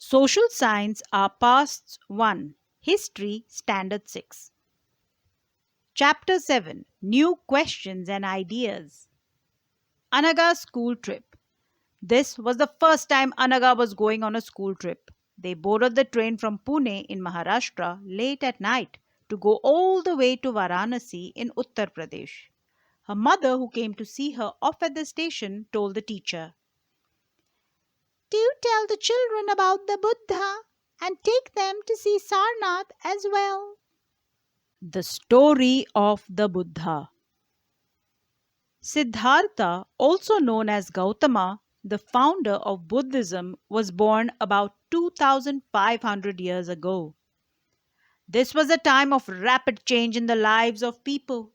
Social Science are Past 1, History Standard 6. Chapter 7, New Questions and Ideas. Anaga School Trip. This was the first time Anaga was going on a school trip. They boarded the train from Pune in Maharashtra late at night to go all the way to Varanasi in Uttar Pradesh. Her mother, who came to see her off at the station, told the teacher, "Do tell the children about the Buddha and take them to see Sarnath as well." The story of the Buddha. Siddhartha, also known as Gautama, the founder of Buddhism, was born about 2500 years ago. This was a time of rapid change in the lives of people.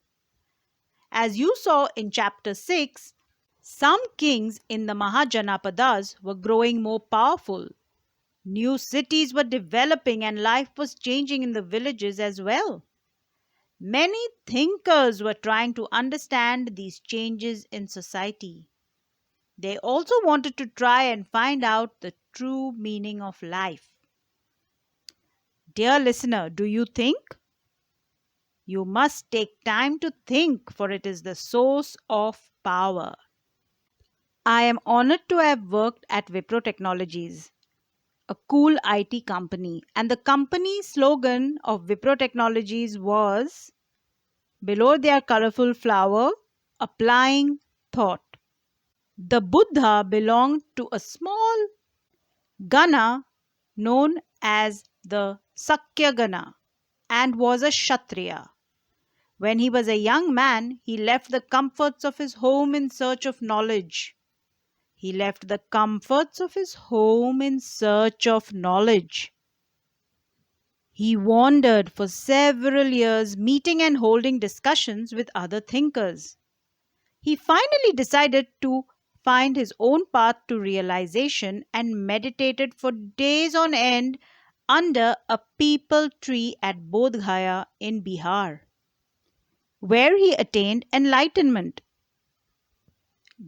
As you saw in chapter 6, some kings in the Mahajanapadas were growing more powerful. New cities were developing and life was changing in the villages as well. Many thinkers were trying to understand these changes in society. They also wanted to try and find out the true meaning of life. Dear listener, do you think? You must take time to think, for it is the source of power. I am honored to have worked at Wipro Technologies, a cool IT company, and the company slogan of Wipro Technologies was, below their colorful flower, applying thought. The Buddha belonged to a small Gana known as the Sakyagana and was a Kshatriya. When he was a young man, he left the comforts of his home in search of knowledge. He left the comforts of his home in search of knowledge. He wandered for several years, meeting and holding discussions with other thinkers. He finally decided to find his own path to realization and meditated for days on end under a peepal tree at Bodh Gaya in Bihar, where he attained enlightenment.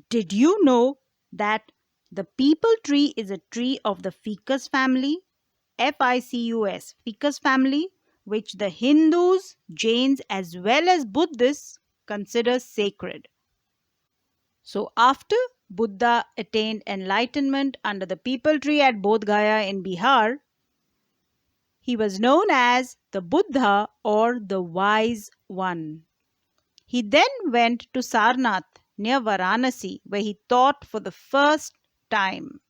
Did you know that the peepal tree is a tree of the ficus family, Ficus, ficus family, which the Hindus, Jains, as well as Buddhists consider sacred? So, after Buddha attained enlightenment under the peepal tree at Bodh Gaya in Bihar, he was known as the Buddha or the Wise One. He then went to Sarnath near Varanasi, where he taught for the first time.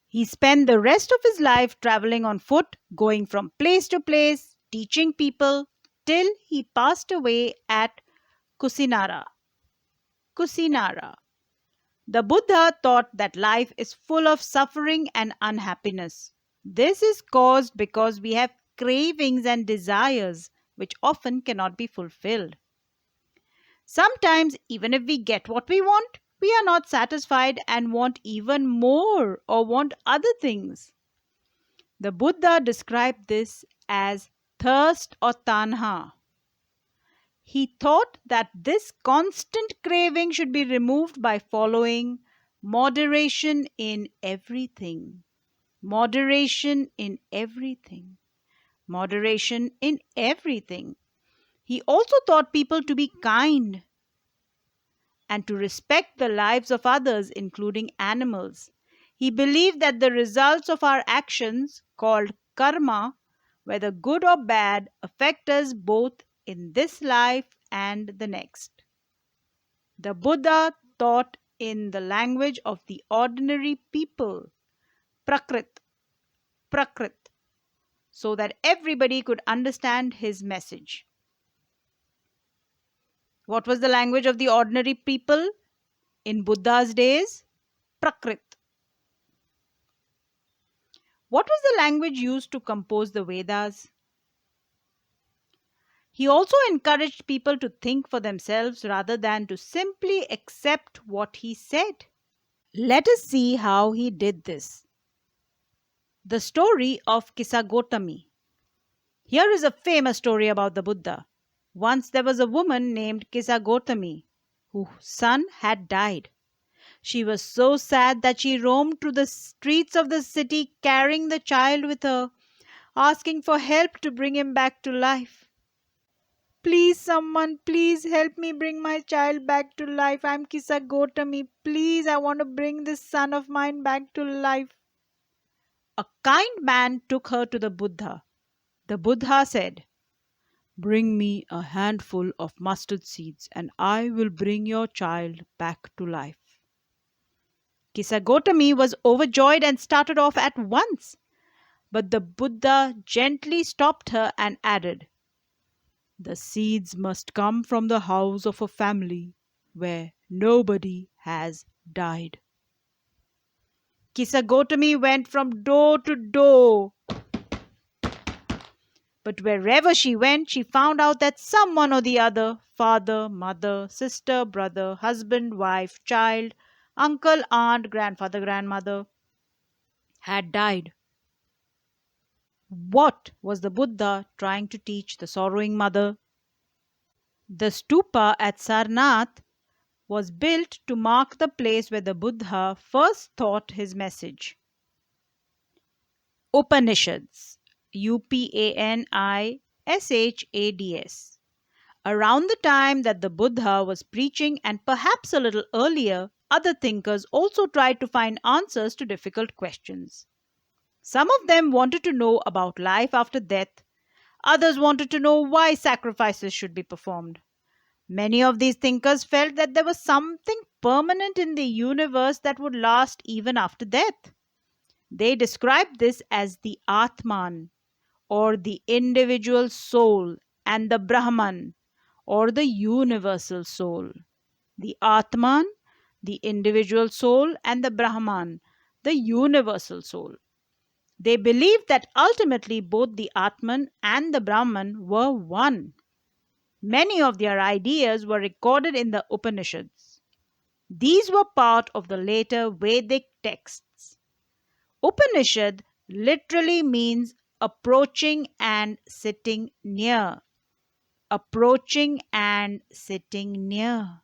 He spent the rest of his life traveling on foot, going from place to place, teaching people, till he passed away at Kusinara. Kusinara. The Buddha taught that life is full of suffering and unhappiness. This is caused because we have cravings and desires which often cannot be fulfilled. Sometimes, even if we get what we want, we are not satisfied and want even more or want other things. The Buddha described this as thirst or tanha. He thought that this constant craving should be removed by following moderation in everything. Moderation in everything. Moderation in everything. He also taught people to be kind and to respect the lives of others, including animals. He believed that the results of our actions, called karma, whether good or bad, affect us both in this life and the next. The Buddha taught in the language of the ordinary people, Prakrit, Prakrit, so that everybody could understand his message. What was the language of the ordinary people in Buddha's days? Prakrit. What was the language used to compose the Vedas? He also encouraged people to think for themselves rather than to simply accept what he said. Let us see how he did this. The story of Kisa Gotami. Here is a famous story about the Buddha. Once there was a woman named Kisa Gotami whose son had died. She was so sad that she roamed through the streets of the city carrying the child with her, asking for help to bring him back to life. Please, someone, please help me bring my child back to life. I'm Kisa Gotami. Please, I want to bring this son of mine back to life. A kind man took her to the Buddha. The Buddha said, "Bring me a handful of mustard seeds and I will bring your child back to life." Kisa Gotami was overjoyed and started off at once. But the Buddha gently stopped her and added, "The seeds must come from the house of a family where nobody has died." Kisa Gotami went from door to door, but wherever she went, she found out that someone or the other, father, mother, sister, brother, husband, wife, child, uncle, aunt, grandfather, grandmother, had died. What was the Buddha trying to teach the sorrowing mother? The stupa at Sarnath was built to mark the place where the Buddha first taught his message. Upanishads, Upanishads. Around the time that the Buddha was preaching, and perhaps a little earlier, other thinkers also tried to find answers to difficult questions. Some of them wanted to know about life after death, others wanted to know why sacrifices should be performed. Many of these thinkers felt that there was something permanent in the universe that would last even after death. They described this as the Atman, or the individual soul, and the Brahman, or the universal soul. The Atman, the individual soul, and the Brahman, the universal soul. They believed that ultimately both the Atman and the Brahman were one. Many of their ideas were recorded in the Upanishads. These were part of the later Vedic texts. Upanishad literally means approaching and sitting near. Approaching and sitting near.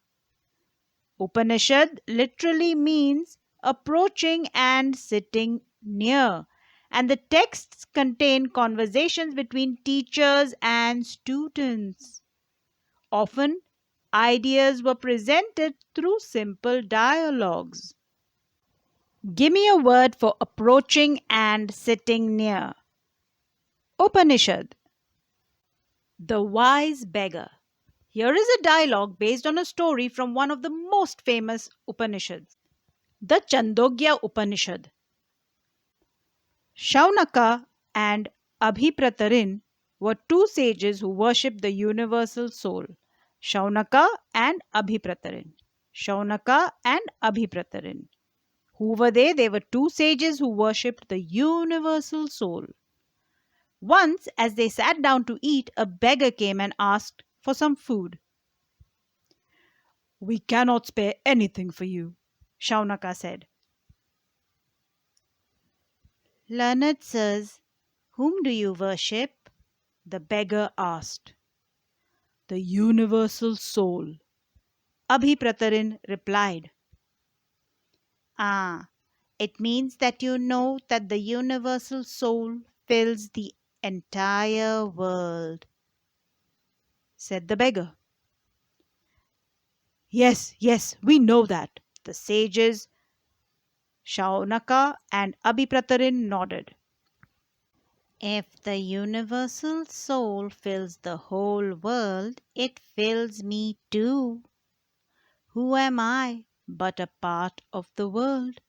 Upanishad literally means approaching and sitting near. And the texts contain conversations between teachers and students. Often, ideas were presented through simple dialogues. Give me a word for approaching and sitting near. Upanishad. The Wise Beggar. Here is a dialogue based on a story from one of the most famous Upanishads, the Chandogya Upanishad. Shaunaka and Abhipratarin were two sages who worshipped the universal soul. Shaunaka and Abhipratarin. Shaunaka and Abhipratarin. Who were they? They were two sages who worshipped the universal soul. Once, as they sat down to eat, a beggar came and asked for some food. "We cannot spare anything for you," Shaunaka said. "Learned sirs, whom do you worship?" the beggar asked. "The universal soul," Abhipratarin replied. "Ah, it means that you know that the universal soul fills the entire world," said the beggar. "Yes, yes, we know that," the sages Shaunaka and Abhipratarin nodded. "If the universal soul fills the whole world, it fills me too. Who am I but a part of the world?"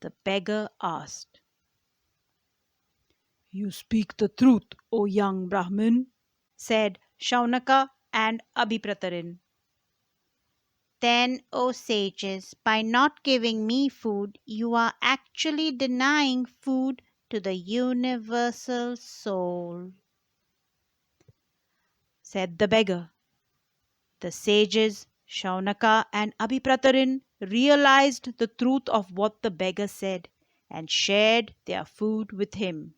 the beggar asked. "You speak the truth, O young Brahmin," said Shaunaka and Abhipratarin. "Then, O sages, by not giving me food, you are actually denying food to the universal soul," said the beggar. The sages Shaunaka and Abhipratarin realized the truth of what the beggar said and shared their food with him.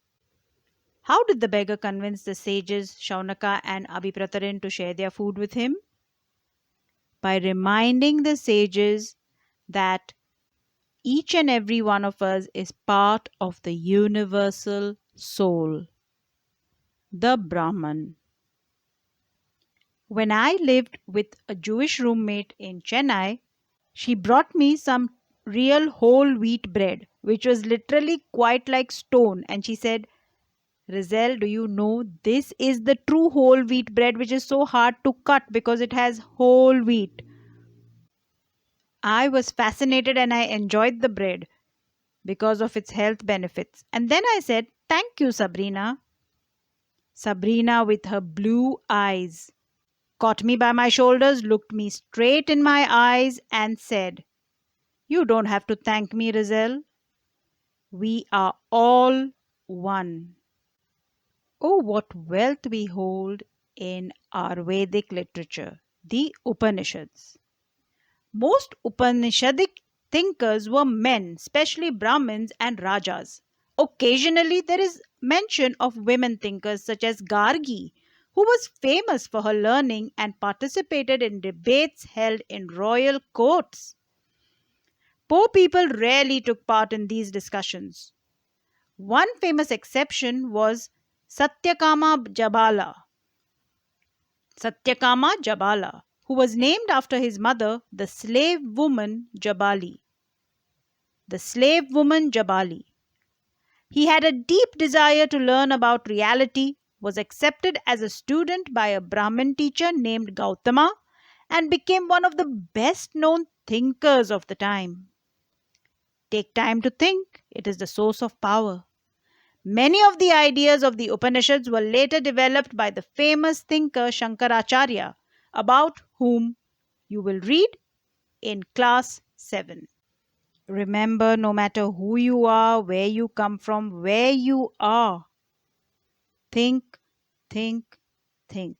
How did the beggar convince the sages Shaunaka and Abhipratarin to share their food with him? By reminding the sages that each and every one of us is part of the universal soul, the Brahman. When I lived with a Jewish roommate in Chennai, she brought me some real whole wheat bread, which was literally quite like stone. And she said, Rizal, do you know this is the true whole wheat bread, which is so hard to cut because it has whole wheat? I was fascinated and I enjoyed the bread because of its health benefits. And then I said, Thank you, Sabrina. Sabrina, with her blue eyes, caught me by my shoulders, looked me straight in my eyes, and said, You don't have to thank me, Rizal. We are all one. Oh, what wealth we hold in our Vedic literature, the Upanishads. Most Upanishadic thinkers were men, especially Brahmins and Rajas. Occasionally, there is mention of women thinkers such as Gargi, who was famous for her learning and participated in debates held in royal courts. Poor people rarely took part in these discussions. One famous exception was Satyakama Jabala. Satyakama Jabala, who was named after his mother, the slave woman Jabali. The slave woman Jabali. He had a deep desire to learn about reality, was accepted as a student by a Brahmin teacher named Gautama, and became one of the best known thinkers of the time. Take time to think, it is the source of power. Many of the ideas of the Upanishads were later developed by the famous thinker Shankaracharya, about whom you will read in class 7. Remember, no matter who you are, where you come from, where you are, think, think, think.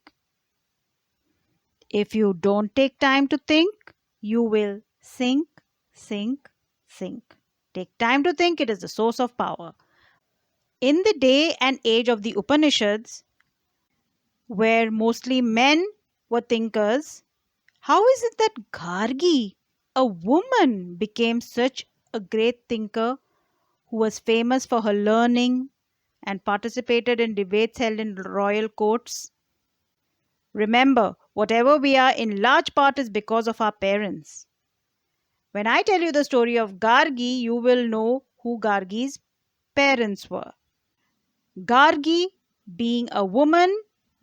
If you don't take time to think, you will sink, sink, sink. Take time to think, it is the source of power. In the day and age of the Upanishads, where mostly men were thinkers, how is it that Gargi, a woman, became such a great thinker who was famous for her learning and participated in debates held in royal courts? Remember, whatever we are in large part is because of our parents. When I tell you the story of Gargi, you will know who Gargi's parents were. Gargi, being a woman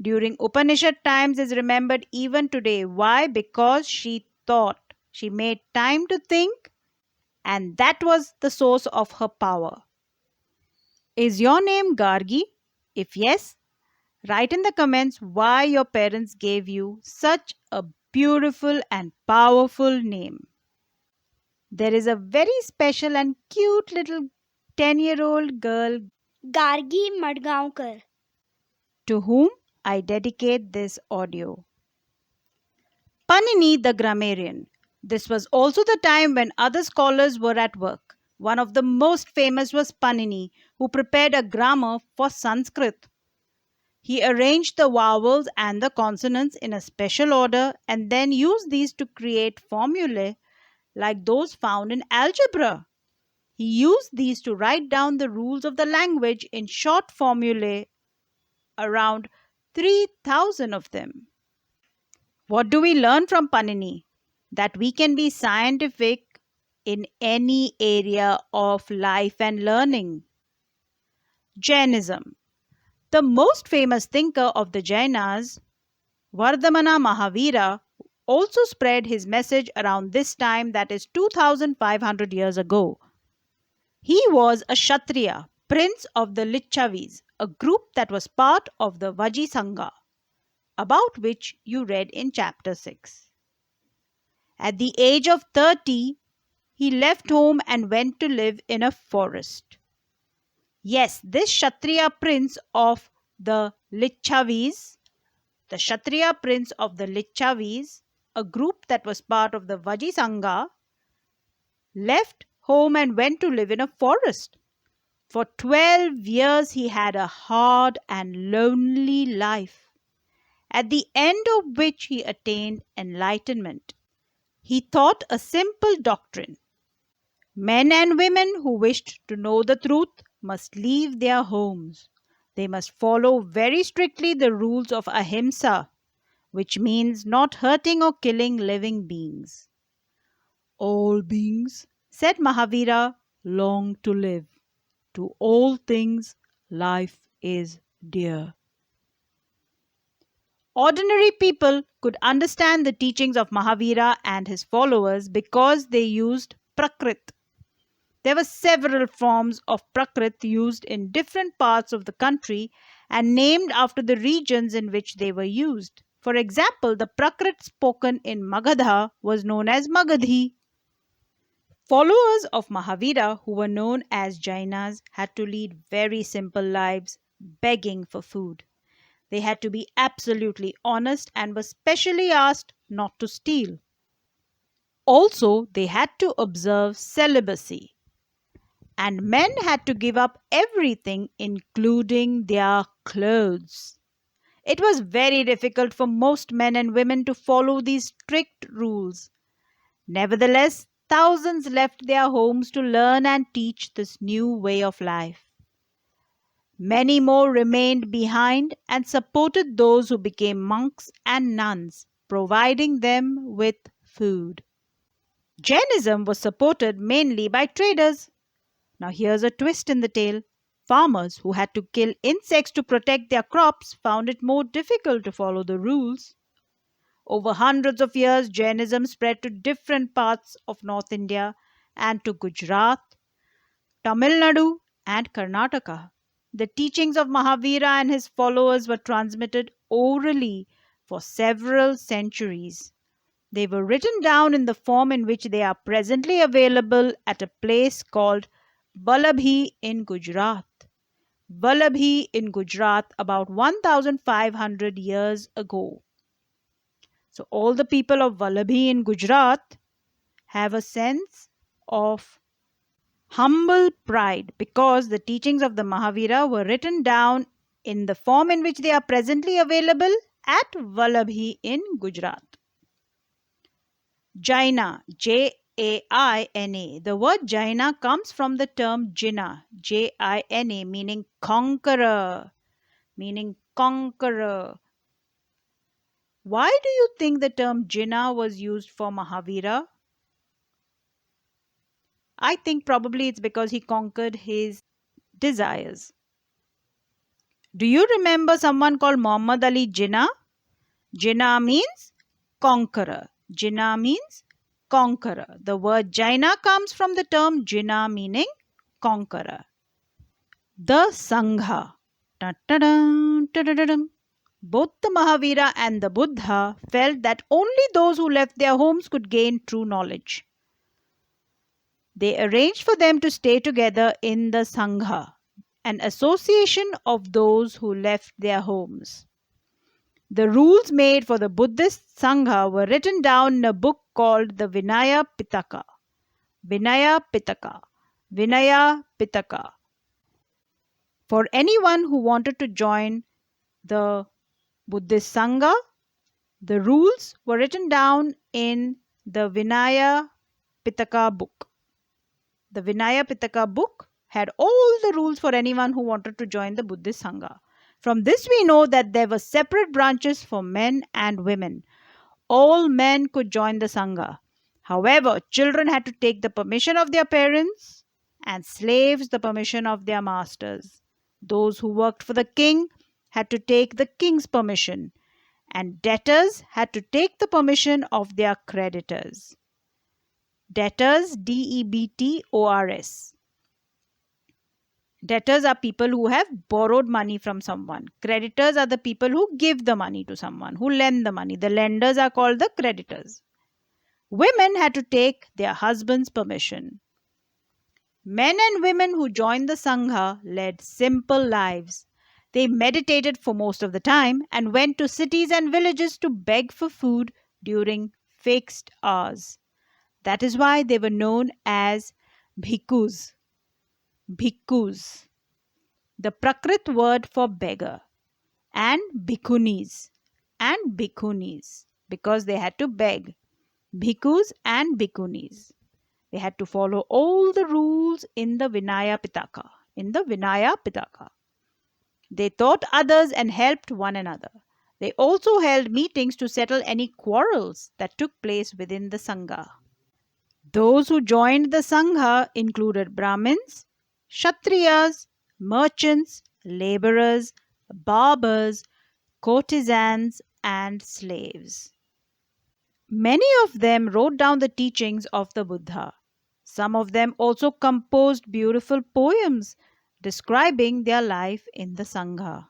during Upanishad times, is remembered even today. Why? Because she thought, she made time to think, and that was the source of her power. Is your name Gargi? If yes, write in the comments why your parents gave you such a beautiful and powerful name. There is a very special and cute little 10-year-old girl Gargi Madgaonkar. to whom I dedicate this audio. Panini the grammarian. This was also the time when other scholars were at work. One of the most famous was Panini, who prepared a grammar for Sanskrit. He arranged the vowels and the consonants in a special order and then used these to create formulae like those found in algebra. He used these to write down the rules of the language in short formulae, around 3,000 of them. What do we learn from Panini? That we can be scientific in any area of life and learning. Jainism. The most famous thinker of the Jainas, Vardhamana Mahavira, also spread his message around this time, that is 2500 years ago. He was a Kshatriya, prince of the Licchavis, a group that was part of the Vaji Sangha, about which you read in chapter 6. At the age of 30, he left home and went to live in a forest. Yes, this Kshatriya prince of the Licchavis, a group that was part of the Vaji Sangha, left home and went to live in a forest. For 12 years, he had a hard and lonely life, at the end of which he attained enlightenment. He taught a simple doctrine. Men and women who wished to know the truth must leave their homes. They must follow very strictly the rules of ahimsa, which means not hurting or killing living beings. All beings, said Mahavira, long to live. To all things, life is dear. Ordinary people could understand the teachings of Mahavira and his followers because they used Prakrit. There were several forms of Prakrit used in different parts of the country and named after the regions in which they were used. For example, the Prakrit spoken in Magadha was known as Magadhi. Followers of Mahavira, who were known as Jainas, had to lead very simple lives, begging for food. They had to be absolutely honest and were specially asked not to steal. Also, they had to observe celibacy, and men had to give up everything, including their clothes. It was very difficult for most men and women to follow these strict rules. Nevertheless, thousands left their homes to learn and teach this new way of life. Many more remained behind and supported those who became monks and nuns, providing them with food. Jainism was supported mainly by traders. Now, here's a twist in the tale. Farmers who had to kill insects to protect their crops found it more difficult to follow the rules. Over hundreds of years, Jainism spread to different parts of North India and to Gujarat, Tamil Nadu, and Karnataka. The teachings of Mahavira and his followers were transmitted orally for several centuries. They were written down in the form in which they are presently available at a place called Vallabhi in Gujarat. Vallabhi in Gujarat about 1500 years ago. So, all the people of Vallabhi in Gujarat have a sense of humble pride because the teachings of the Mahavira were written down in the form in which they are presently available at Vallabhi in Gujarat. Jaina, Jaina. The word Jaina comes from the term Jina, Jina, meaning conqueror, meaning conqueror. Why do you think the term Jina was used for Mahavira? I think probably it's because he conquered his desires. Do you remember someone called Muhammad Ali Jinnah? Jinnah means conqueror. Jinnah means conqueror. The word Jaina comes from the term Jinnah meaning conqueror. The Sangha. Ta-ta-dum, ta-da-da-dum. Both the Mahavira and the Buddha felt that only those who left their homes could gain true knowledge. They arranged for them to stay together in the Sangha, an association of those who left their homes. The rules made for the Buddhist Sangha were written down in a book called the Vinaya Pitaka. Vinaya Pitaka. Vinaya Pitaka. For anyone who wanted to join the Buddhist Sangha, the rules were written down in the Vinaya Pitaka book. The Vinaya Pitaka book had all the rules for anyone who wanted to join the Buddhist Sangha. From this, we know that there were separate branches for men and women. All men could join the Sangha. However, children had to take the permission of their parents and slaves the permission of their masters. Those who worked for the king had to take the king's permission, and debtors had to take the permission of their creditors. Debtors, Debtors. Debtors are people who have borrowed money from someone. Creditors are the people who give the money to someone, who lend the money. The lenders are called the creditors. Women had to take their husband's permission. Men and women who joined the Sangha led simple lives. They meditated for most of the time and went to cities and villages to beg for food during fixed hours. That is why they were known as bhikkhus. Bhikkhus, the Prakrit word for beggar, and bhikkhunis, because they had to beg. bhikkhus and bhikkhunis. They had to follow all the rules in the Vinaya Pitaka. In the Vinaya Pitaka. They taught others and helped one another. They also held meetings to settle any quarrels that took place within the Sangha. Those who joined the Sangha included Brahmins, Kshatriyas, merchants, laborers, barbers, courtesans, and slaves. Many of them wrote down the teachings of the Buddha. Some of them also composed beautiful poems describing their life in the Sangha.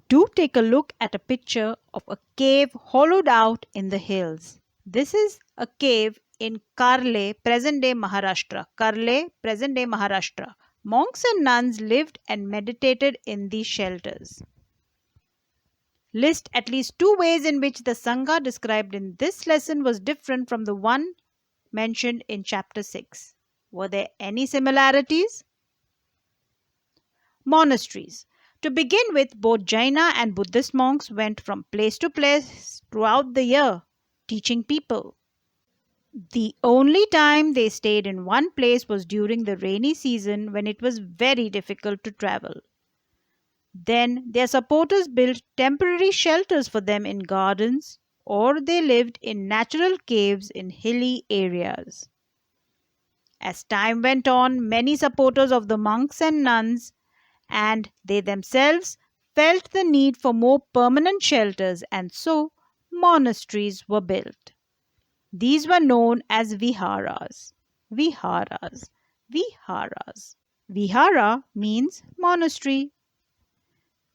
Do take a look at a picture of a cave hollowed out in the hills. This is a cave in Karle, present day Maharashtra. Karle, present day Maharashtra. Monks and nuns lived and meditated in these shelters. List at least two ways in which the Sangha described in this lesson was different from the one mentioned in chapter 6. Were there any similarities? Monasteries. To begin with, both Jaina and Buddhist monks went from place to place throughout the year, teaching people. The only time they stayed in one place was during the rainy season when it was very difficult to travel. Then their supporters built temporary shelters for them in gardens, or they lived in natural caves in hilly areas. As time went on, many supporters of the monks and nuns and they themselves felt the need for more permanent shelters, and so monasteries were built. These were known as viharas. Viharas. Viharas. Vihara means monastery.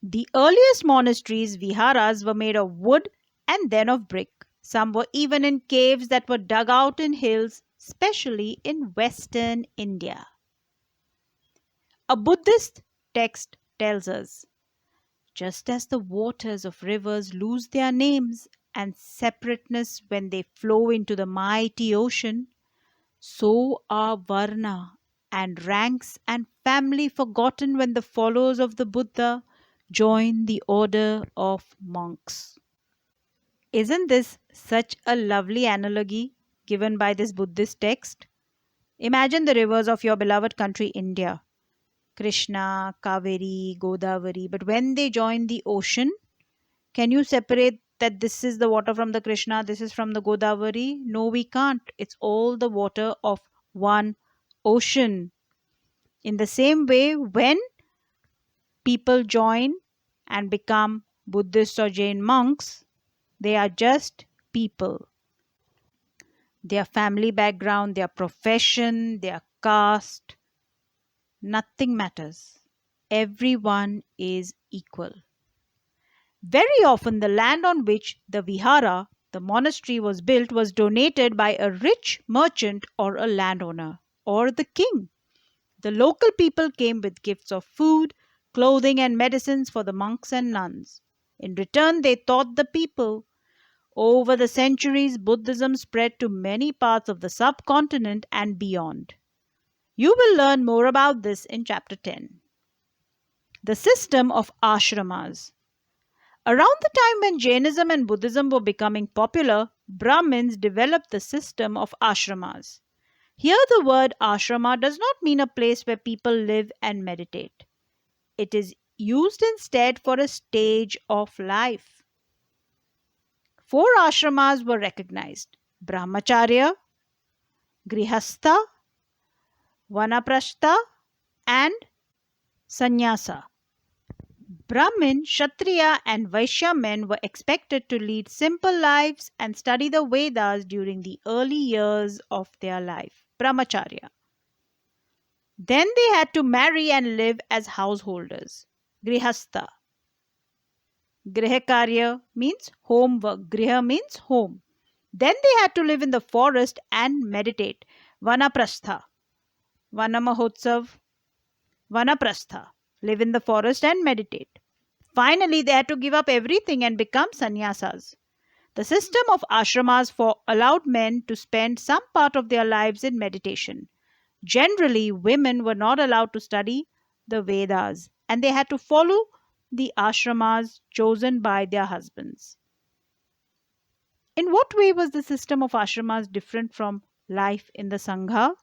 The earliest monasteries, viharas, were made of wood and then of brick. Some were even in caves that were dug out in hills, especially in western India. A Buddhist text tells us, just as the waters of rivers lose their names and separateness when they flow into the mighty ocean, so are varna and ranks and family forgotten when the followers of the Buddha join the order of monks. Isn't this such a lovely analogy given by this Buddhist text? Imagine the rivers of your beloved country, India. Krishna, Kaveri, Godavari. But when they join the ocean, can you separate that this is the water from the Krishna, this is from the Godavari? No, we can't. It's all the water of one ocean. In the same way, when people join and become Buddhist or Jain monks, they are just people. Their family background, their profession, their caste, nothing matters. Everyone is equal. Very often, the land on which the vihara, the monastery, was built was donated by a rich merchant or a landowner or the king. The local people came with gifts of food, clothing, and medicines for the monks and nuns. In return, they taught the people. Over the centuries, Buddhism spread to many parts of the subcontinent and beyond. You will learn more about this in chapter 10. The system of ashramas. Around the time when Jainism and Buddhism were becoming popular, Brahmins developed the system of ashramas. Here, the word ashrama does not mean a place where people live and meditate. It is used instead for a stage of life. Four ashramas were recognized: Brahmacharya, Grihastha, Vanaprastha, and Sannyasa. Brahmin, Kshatriya, and Vaishya men were expected to lead simple lives and study the Vedas during the early years of their life. Brahmacharya. Then they had to marry and live as householders. Grihastha. Grihakarya means homework. Griha means home. Then they had to live in the forest and meditate. Vanaprastha. Vanamahotsav. Vanaprastha. Live in the forest and meditate. Finally, they had to give up everything and become sannyasas. The system of ashramas allowed men to spend some part of their lives in meditation. Generally, women were not allowed to study the Vedas and they had to follow the ashramas chosen by their husbands. In what way was the system of ashramas different from life in the Sangha?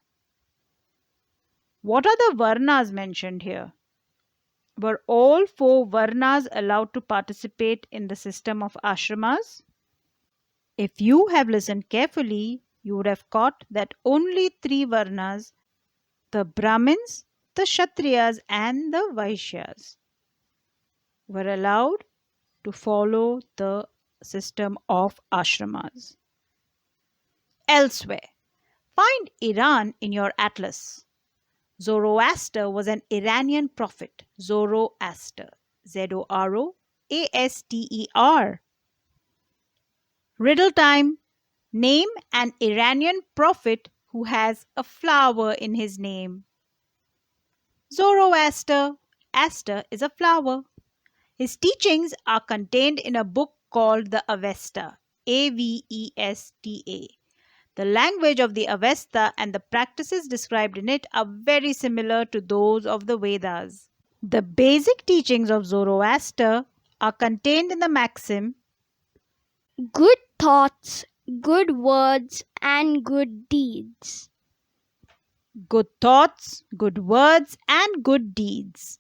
What are the varnas mentioned here? Were all four varnas allowed to participate in the system of ashramas? If you have listened carefully, you would have caught that only three varnas, the Brahmins, the Kshatriyas, and the Vaishyas, were allowed to follow the system of ashramas. Elsewhere, find Iran in your atlas. Zoroaster was an Iranian prophet. Zoroaster. Zoroaster. Riddle time. Name an Iranian prophet who has a flower in his name. Zoroaster. Aster is a flower. His teachings are contained in a book called the Avesta. Avesta. The language of the Avesta and the practices described in it are very similar to those of the Vedas. The basic teachings of Zoroaster are contained in the maxim, Good thoughts, good words, and good deeds. good thoughts, good words, and good deeds.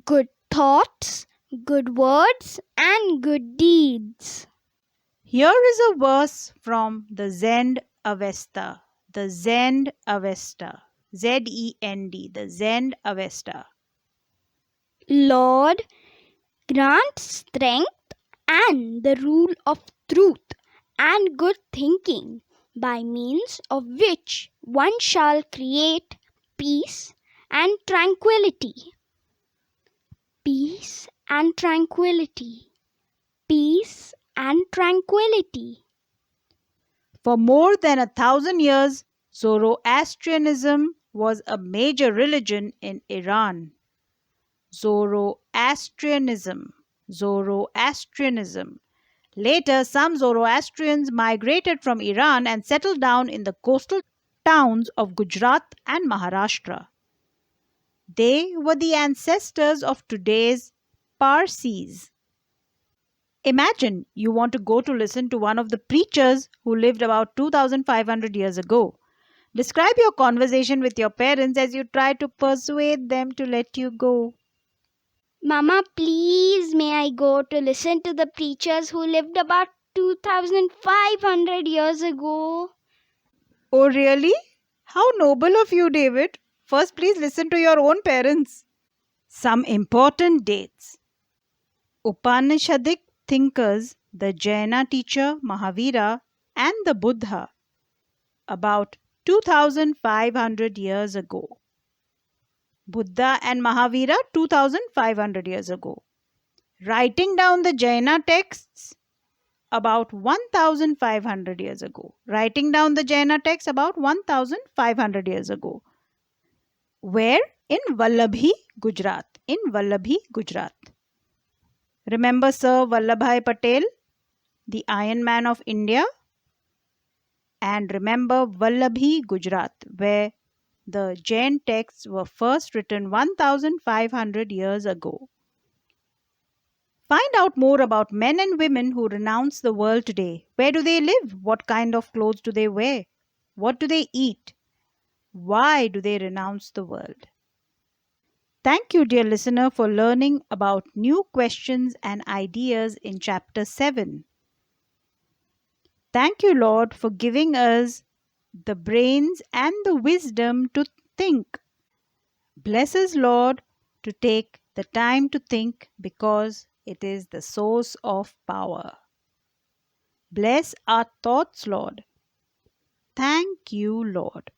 Good thoughts, good words, and good deeds. Here is a verse from the Zend Avesta. The Zend Avesta. Zend, the Zend Avesta. Lord, grant strength and the rule of truth and good thinking, by means of which one shall create peace and tranquility. Peace and tranquility. Peace and tranquility. For more than 1,000 years, Zoroastrianism was a major religion in Iran. Zoroastrianism. Zoroastrianism. Later, some Zoroastrians migrated from Iran and settled down in the coastal towns of Gujarat and Maharashtra. They were the ancestors of today's Parsis. Imagine you want to go to listen to one of the preachers who lived about 2500 years ago. Describe your conversation with your parents as you try to persuade them to let you go. Mama, please, may I go to listen to the preachers who lived about 2500 years ago? Oh, really? How noble of you, David. First, please listen to your own parents. Some important dates. Upanishadic thinkers, the Jaina teacher Mahavira and the Buddha, about 2500 years ago. Buddha and Mahavira 2500 years ago. Writing down the Jaina texts about 1500 years ago. Writing down the Jaina texts about 1500 years ago. Where? In Vallabhi, Gujarat. In Vallabhi, Gujarat. Remember Sir Vallabhbhai Patel, the Iron Man of India? And remember Vallabhi, Gujarat, where the Jain texts were first written 1500 years ago. Find out more about men and women who renounce the world today. Where do they live? What kind of clothes do they wear? What do they eat? Why do they renounce the world? Thank you, dear listener, for learning about new questions and ideas in chapter 7. Thank you, Lord, for giving us the brains and the wisdom to think. Bless us, Lord, to take the time to think because it is the source of power. Bless our thoughts, Lord. Thank you, Lord.